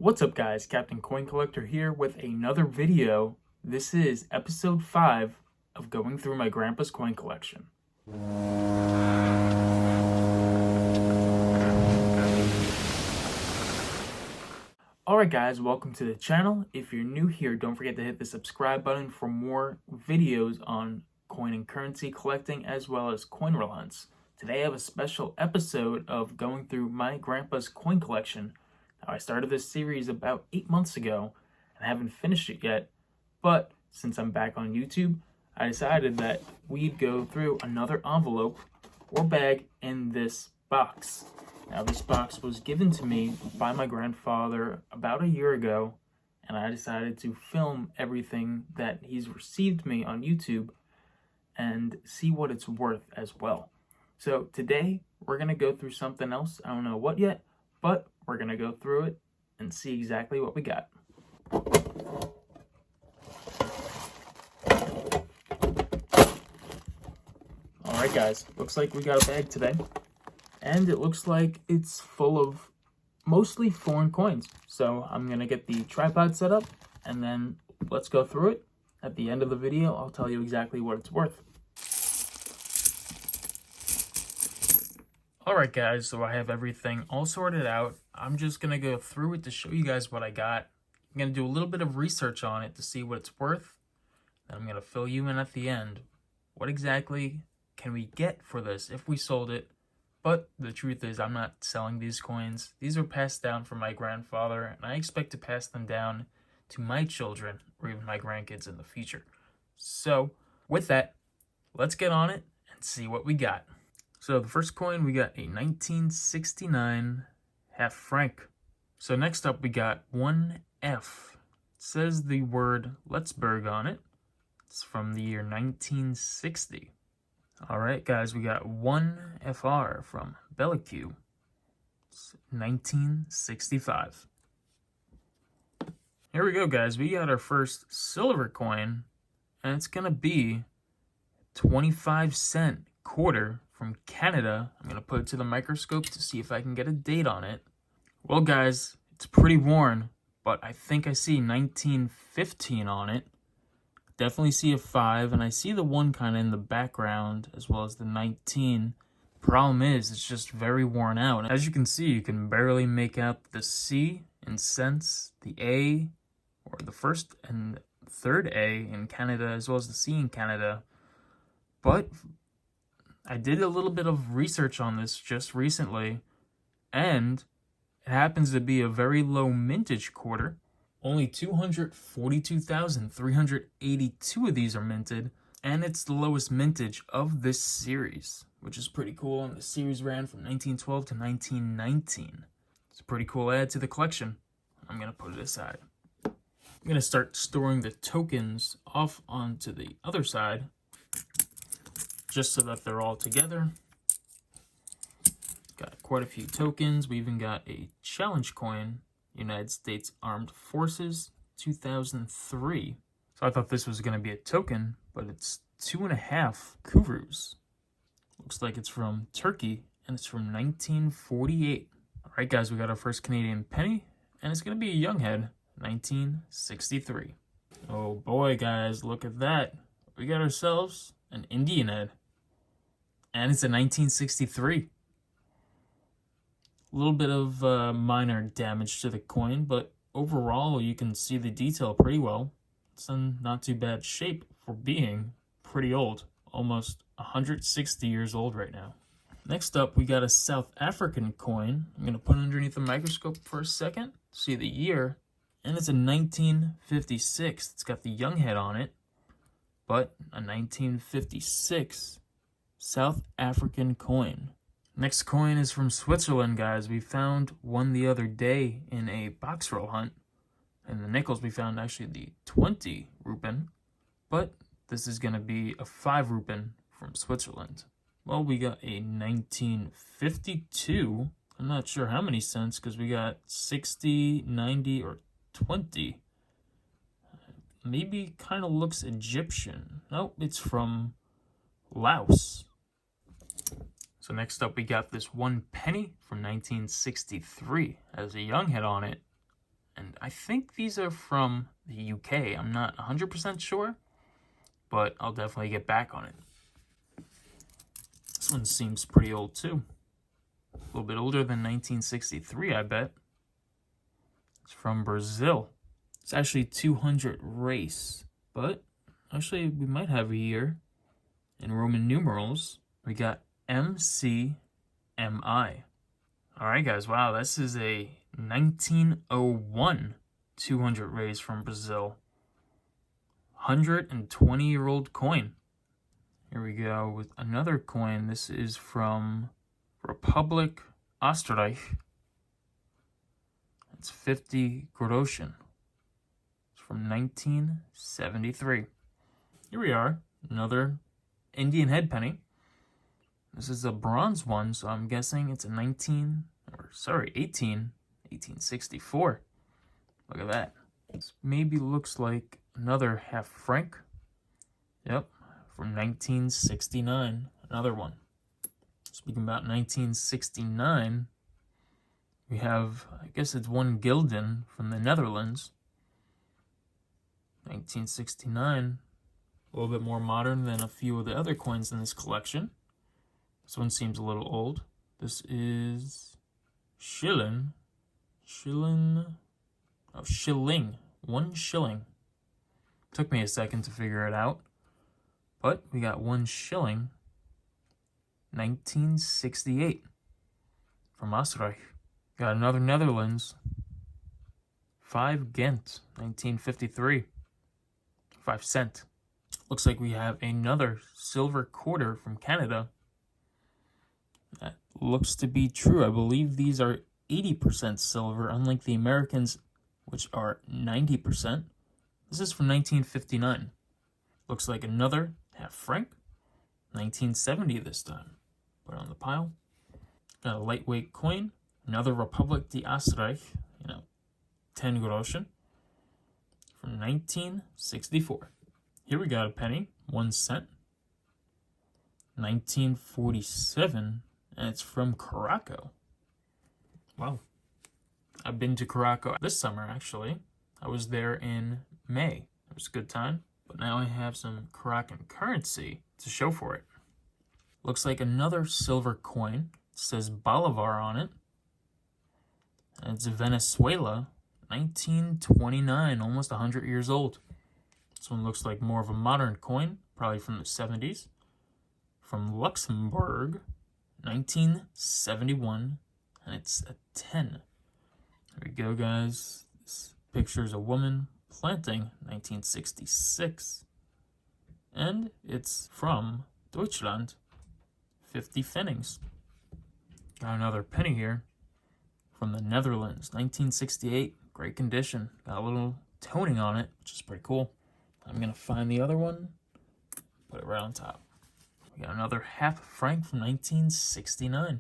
What's up guys, Captain Coin Collector here with another video. This is episode 5 of going through my grandpa's coin collection. Alright guys, welcome to the channel. If you're new here, don't forget to hit the subscribe button for more videos on coin and currency collecting as well as coin roll hunts. Today I have a special episode of going through my grandpa's coin collection. Now, I started this series about 8 months ago and I haven't finished it yet, but since I'm back on YouTube, I decided that we'd go through another envelope or bag in this box. Now, this box was given to me by my grandfather about a year ago, and I decided to film everything that he's received me on YouTube and see what it's worth as well. So today, we're going to go through something else. I don't know what yet, but we're going to go through it and see exactly what we got. Alright guys, looks like we got a bag today. And it looks like it's full of mostly foreign coins. So I'm going to get the tripod set up and then let's go through it. At the end of the video, I'll tell you exactly what it's worth. Alright guys, so I have everything all sorted out. I'm just going to go through it to show you guys what I got. I'm going to do a little bit of research on it to see what it's worth. Then I'm going to fill you in at the end. What exactly can we get for this if we sold it? But the truth is, I'm not selling these coins. These are passed down from my grandfather, and I expect to pass them down to my children or even my grandkids in the future. So, with that, let's get on it and see what we got. So, the first coin, we got a 1969 half franc. So, next up, we got 1F. It says the word Letzberg on it. It's from the year 1960. Alright guys, we got 1FR from Belleque. It's 1965. Here we go guys, we got our first silver coin, and it's going to be 25-cent quarter from Canada. I'm going to put it to the microscope to see if I can get a date on it. Well guys, it's pretty worn, but I think I see 1915 on it. Definitely see a 5, and I see the 1 kind of in the background as well as the 19. Problem is, it's just very worn out. As you can see, you can barely make out the C in cents, the A, or the first and third A in Canada, as well as the C in Canada. But I did a little bit of research on this just recently, and it happens to be a very low mintage quarter. Only 242,382 of these are minted, and it's the lowest mintage of this series, which is pretty cool. And the series ran from 1912 to 1919. It's a pretty cool add to the collection. I'm going to put it aside. I'm going to start storing the tokens off onto the other side, just so that they're all together. Got quite a few tokens. We even got a challenge coin. United States Armed Forces, 2003. So I thought this was going to be a token, but it's 2.5 Kurus. Looks like it's from Turkey, and it's from 1948. All right, guys, we got our first Canadian penny, and it's going to be a young head, 1963. Oh boy, guys, look at that. We got ourselves an Indian head, and it's a 1963. A little bit of minor damage to the coin, but overall you can see the detail pretty well. It's in not too bad shape for being pretty old, almost 160 years old right now. Next up, we got a South African coin. I'm going to put it underneath the microscope for a second, see the year, and it's a 1956. It's got the young head on it, but a 1956 South African coin. Next coin is from Switzerland, guys. We found one the other day in a box roll hunt. And the nickels, we found actually the 20 Rupen. But this is going to be a 5 Rupen from Switzerland. Well, we got a 1952. I'm not sure how many cents because we got 60, 90, or 20. Maybe kind of looks Egyptian. Nope, it's from Laos. So next up, we got this 1 penny from 1963. Has a young head on it. And I think these are from the UK. I'm not 100% sure, but I'll definitely get back on it. This one seems pretty old too. A little bit older than 1963, I bet. It's from Brazil. It's actually 200 race, but actually we might have a year. In Roman numerals, we got MCMI. All right, guys. Wow, this is a 1901 200 race from Brazil. 120-year-old coin. Here we go with another coin. This is from Republic Österreich. It's 50 Groschen. It's from 1973. Here we are, another Indian head penny. This is a bronze one, so I'm guessing it's a 1864. Look at that. This maybe looks like another half franc. Yep, from 1969, another one. Speaking about 1969, we have, I guess it's 1 gulden from the Netherlands. 1969, a little bit more modern than a few of the other coins in this collection. This one seems a little old. This is shilling. 1 shilling. Took me a second to figure it out. But we got 1 shilling, 1968, from Österreich. Got another Netherlands, 5 Gent, 1953, 5 cent. Looks like we have another silver quarter from Canada. That looks to be true. I believe these are 80% silver, unlike the Americans, which are 90%. This is from 1959. Looks like another half franc, 1970 this time. Put it on the pile. Got a lightweight coin, another Republic d'Österreich, 10 Groschen, from 1964. Here we got a penny, 1 cent, 1947, and it's from Krakow. Wow. I've been to Krakow this summer, actually. I was there in May. It was a good time, but now I have some Kraken currency to show for it. Looks like another silver coin. It says Bolivar on it. And it's Venezuela, 1929, almost 100 years old. This one looks like more of a modern coin, probably from the 70s. From Luxembourg, 1971, and it's a 10. There we go, guys. This picture is a woman planting, 1966. And it's from Deutschland, 50 pfennigs. Got another penny here from the Netherlands, 1968. Great condition. Got a little toning on it, which is pretty cool. I'm going to find the other one, put it right on top. We got another half franc from 1969.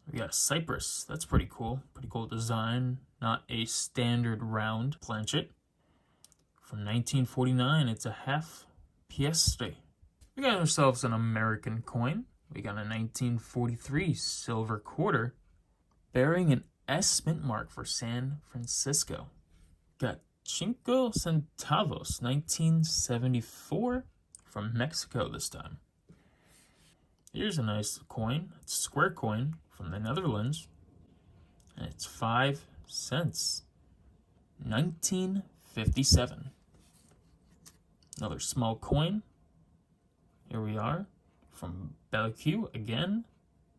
We got a Cyprus. That's pretty cool. Pretty cool design. Not a standard round planchet. From 1949, it's a half piastre. We got ourselves an American coin. We got a 1943 silver quarter bearing an S mint mark for San Francisco. Got Cinco Centavos, 1974, from Mexico this time. Here's a nice coin. It's a square coin from the Netherlands, and it's 5 cents. 1957. Another small coin. Here we are, from Belgium again,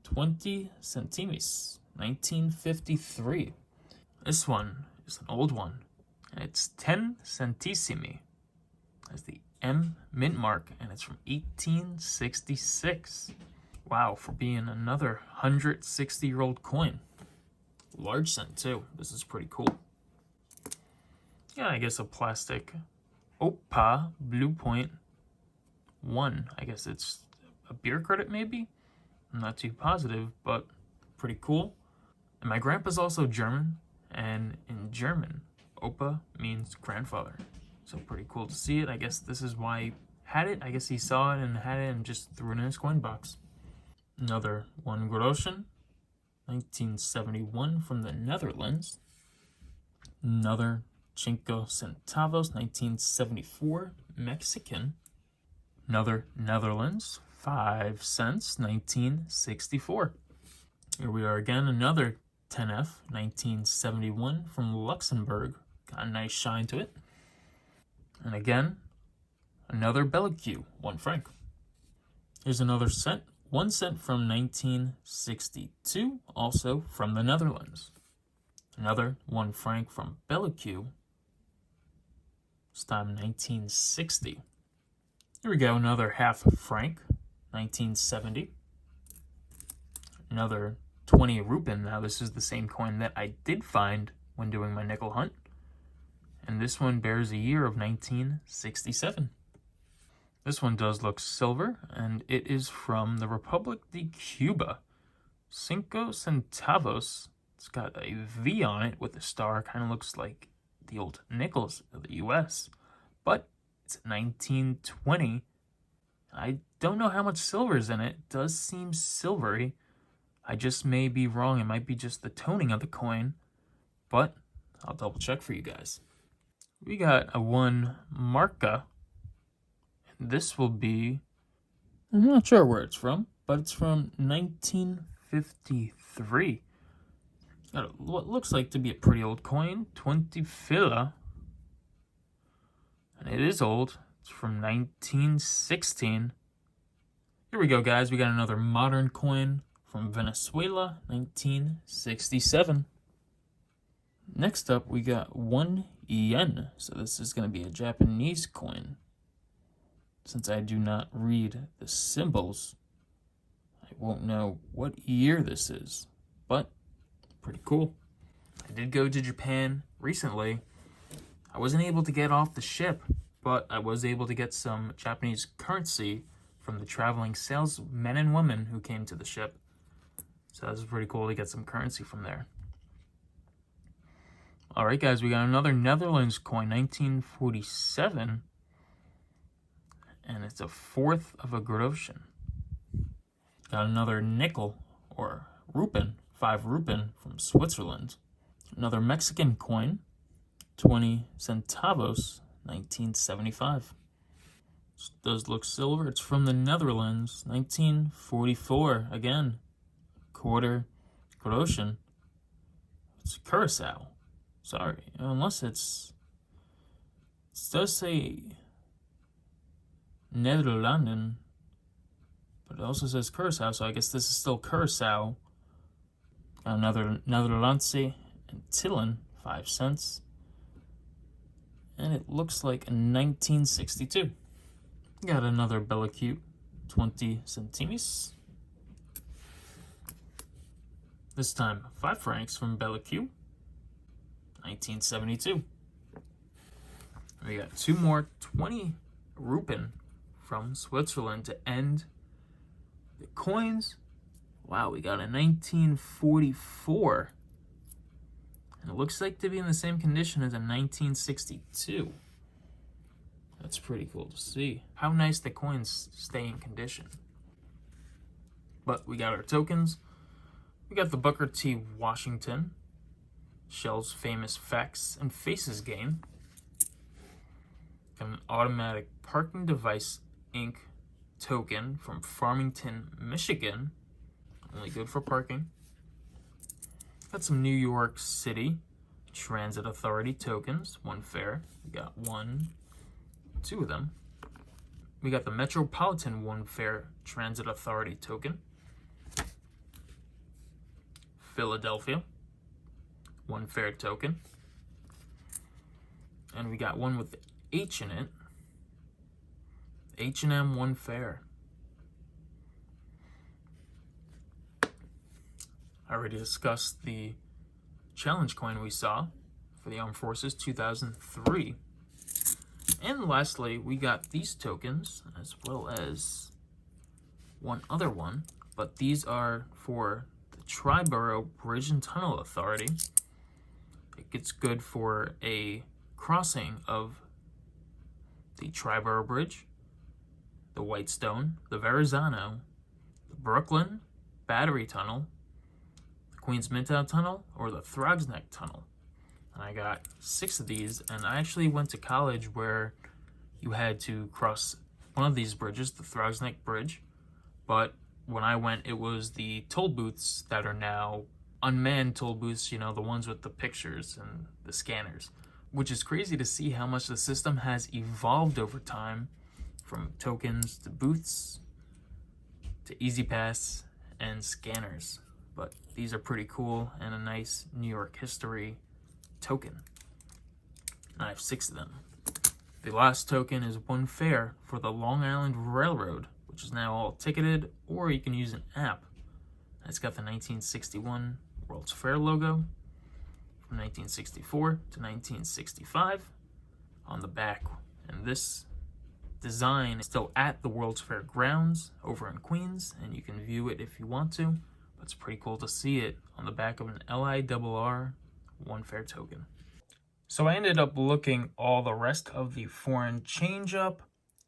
20 centimes, 1953. This one is an old one, and it's 10 centissimi. That's the M mint mark, and it's from 1866. Wow, for being another 160-year-old coin. Large cent, too. This is pretty cool. Yeah, I guess a plastic Opa Blue Point 1. I guess it's a beer credit, maybe? I'm not too positive, but pretty cool. And my grandpa's also German, and in German, Opa means grandfather. So pretty cool to see it. I guess this is why he had it. I guess he saw it and had it and just threw it in his coin box. Another 1 Groschen, 1971, from the Netherlands. Another Cinco Centavos, 1974, Mexican. Another Netherlands, 5 cents, 1964. Here we are again, another 10F, 1971, from Luxembourg. Got a nice shine to it. And again, another Bellique, 1 franc. Here's another cent, 1 cent from 1962, also from the Netherlands. Another 1 franc from Bellique, this time 1960. Here we go, another half franc, 1970. Another 20 Rupen. Now this is the same coin that I did find when doing my nickel hunt. And this one bears a year of 1967. This one does look silver, and it is from the Republic de Cuba. Cinco Centavos. It's got a V on it with a star. Kind of looks like the old nickels of the US. But it's 1920. I don't know how much silver is in it. It does seem silvery. I just may be wrong. It might be just the toning of the coin. But I'll double check for you guys. We got a 1 marca. This will be, I'm not sure where it's from, but it's from 1953. Got what looks like to be a pretty old coin, 20 fila. And it is old. It's from 1916. Here we go, guys. We got another modern coin from Venezuela, 1967. Next up, we got 1 yen. So this is going to be a Japanese coin. Since I do not read the symbols, I won't know what year this is. But, pretty cool. I did go to Japan recently. I wasn't able to get off the ship, but I was able to get some Japanese currency from the traveling salesmen and women who came to the ship. So that was pretty cool to get some currency from there. All right, guys, we got another Netherlands coin, 1947. And it's a 1/4 of a groschen. Got another nickel, or Rupen, 5 Rupen from Switzerland. Another Mexican coin, 20 centavos, 1975. This does look silver. It's from the Netherlands, 1944. Again, 1/4 groschen. It's Curacao. Sorry, unless it does say Nederlanden, but it also says Curacao, so I guess this is still Curacao. Another Nederlandse Antillen, 5 cents. And it looks like 1962. Got another Bellique, 20 centimes. This time, 5 francs from Bellique, 1972. We got 2 more 20 Rupen from Switzerland to end the coins. Wow, we got a 1944. And it looks like to be in the same condition as a 1962. That's pretty cool to see. How nice the coins stay in condition. But we got our tokens. We got the Booker T. Washington, Shell's famous Facts and Faces game. Got an automatic parking device Inc. token from Farmington, Michigan. Only good for parking. Got some New York City Transit Authority tokens, 1 fare. We got 2 of them. We got the Metropolitan 1 fare Transit Authority token. Philadelphia 1 fare token. And we got one with H in it. H&M 1 fare. I already discussed the challenge coin we saw for the Armed Forces 2003. And lastly, we got these tokens as well as one other one, but these are for the Triborough Bridge and Tunnel Authority. It's good for a crossing of the Triborough Bridge, the Whitestone, the Verrazano, the Brooklyn Battery Tunnel, the Queens Midtown Tunnel, or the Throgs Neck Tunnel. And I got 6 of these, and I actually went to college where you had to cross one of these bridges, the Throgs Neck Bridge, but when I went, it was the toll booths that are now unmanned toll booths, you know, the ones with the pictures and the scanners, which is crazy to see how much the system has evolved over time, from tokens to booths to E-ZPass and scanners. But these are pretty cool and a nice New York history token. And I have 6 of them. The last token is 1 fare for the Long Island Railroad, which is now all ticketed, or you can use an app. It's got the 1961 World's Fair logo from 1964 to 1965 on the back. And this design is still at the World's Fair grounds over in Queens, and you can view it if you want to. But it's pretty cool to see it on the back of an LIRR 1 fare token. So I ended up looking all the rest of the foreign change up,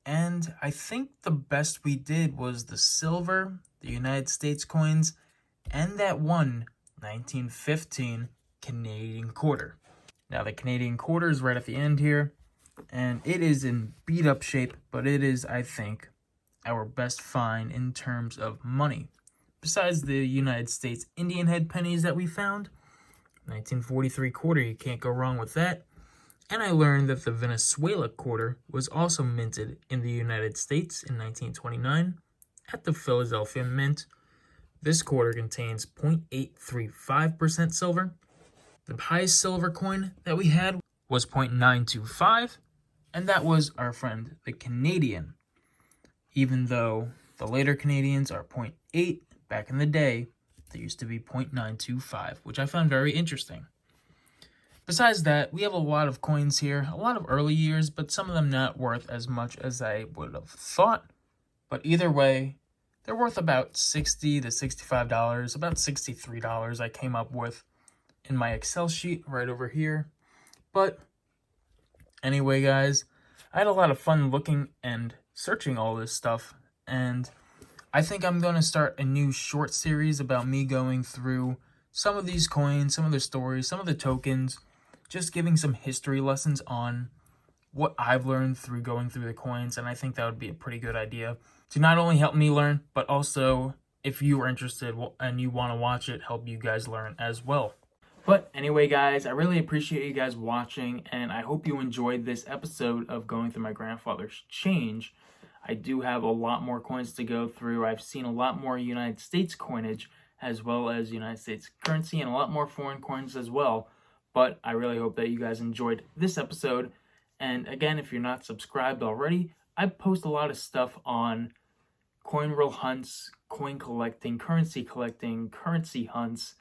and I think the best we did was the silver, the United States coins, and that one 1915 Canadian quarter. Now the Canadian quarter is right at the end here, and it is in beat up shape, but it is, I think, our best find in terms of money. Besides the United States Indian head pennies that we found, 1943 quarter, you can't go wrong with that. And I learned that the Venezuela quarter was also minted in the United States in 1929 at the Philadelphia Mint. This quarter contains 0.835% silver. The highest silver coin that we had was 0.925, and that was our friend the Canadian. Even though the later Canadians are 0.8, back in the day, they used to be 0.925, which I found very interesting. Besides that, we have a lot of coins here, a lot of early years, but some of them not worth as much as I would have thought. But either way, they're worth about $60 to $65, about $63 I came up with in my Excel sheet right over here. But anyway, guys, I had a lot of fun looking and searching all this stuff, and I think I'm going to start a new short series about me going through some of these coins, some of the stories, some of the tokens, just giving some history lessons on what I've learned through going through the coins, and I think that would be a pretty good idea to not only help me learn, but also, if you are interested and you want to watch it, help you guys learn as well. But anyway, guys, I really appreciate you guys watching, and I hope you enjoyed this episode of going through my grandfather's change. I do have a lot more coins to go through. I've seen a lot more United States coinage as well as United States currency and a lot more foreign coins as well. But I really hope that you guys enjoyed this episode. And again, if you're not subscribed already, I post a lot of stuff on coin roll hunts, coin collecting, currency hunts,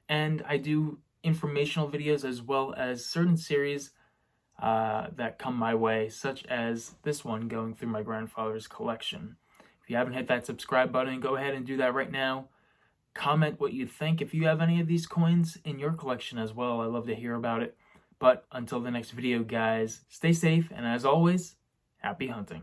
and I do informational videos as well as certain series that come my way, such as this one going through my grandfather's collection. If you haven't hit that subscribe button, go ahead and do that right now. Comment what you think if you have any of these coins in your collection as well. I love to hear about it. But until the next video, guys, stay safe, and as always, happy hunting.